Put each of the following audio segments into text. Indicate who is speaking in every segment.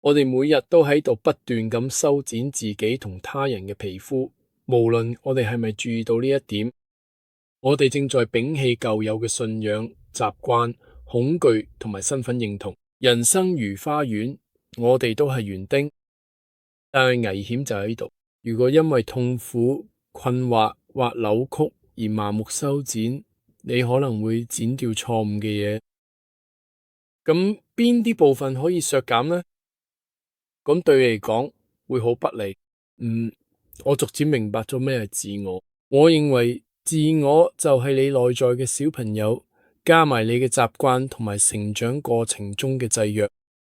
Speaker 1: 我哋每日都喺度不斷咁修剪自己同他人嘅皮膚，無論我哋係咪注意到呢一點，我哋正在摒棄舊有嘅信仰、習慣、恐懼同埋身份認同。人生如花園，我哋都係園丁，但係危險就喺度。如果因為痛苦、困惑或扭曲而盲目修剪，你可能會剪掉錯誤嘅嘢。咁邊啲部分可以削減呢？咁對你嚟講會好不利。我逐漸明白咗咩係自我。我認為自我就係你內在嘅小朋友，加埋你嘅習慣同埋成長過程中嘅制約。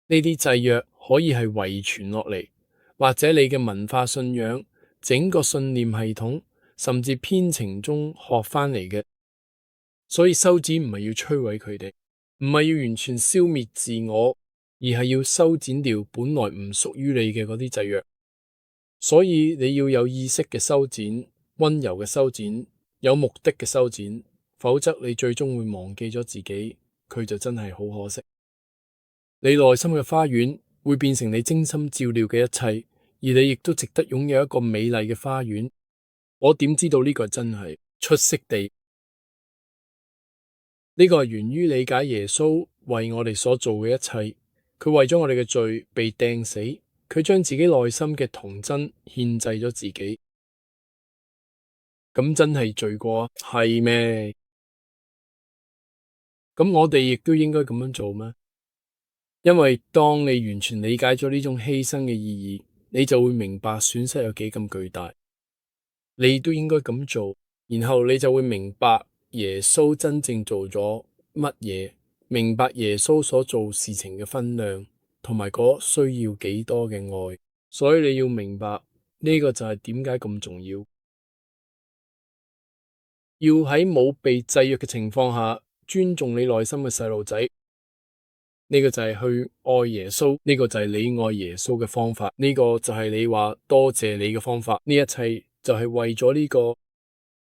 Speaker 1: 呢啲制約可以係遺傳落嚟，或者你嘅文化信仰、整個信念系統，甚至編程中學翻嚟嘅。所以修剪唔係要摧毀佢哋，唔係要完全消滅自我，而係要修剪掉本來唔屬於你嘅嗰啲制約。所以你要有意識嘅修剪，溫柔嘅修剪，有目的嘅修剪，否則你最終會忘記咗自己，佢就真係好可惜。你內心嘅花園會變成你精心照料嘅一切，而你亦都值得擁有一個美麗嘅花園。我點知道呢個真係出色地？呢個係源於理解耶穌為我哋所做嘅一切。佢為咗我哋嘅罪被釘死，佢將自己內心嘅童真獻祭咗自己。咁真係罪過啊？係咩？咁我哋亦都應該咁樣做咩？因為當你完全理解咗呢種犧牲嘅意義，你就會明白損失有幾咁巨大。你都應該咁做，然後你就會明白耶穌真正做咗乜嘢，明白耶穌所做事情嘅分量，同埋嗰需要幾多嘅愛。所以你要明白呢個就係點解咁重要，要喺冇被制約嘅情況下尊重你內心嘅細路仔。呢個就係去愛耶穌，呢個就係你愛耶穌嘅方法，呢個就係你話多謝你嘅方法。呢一切就係為咗呢個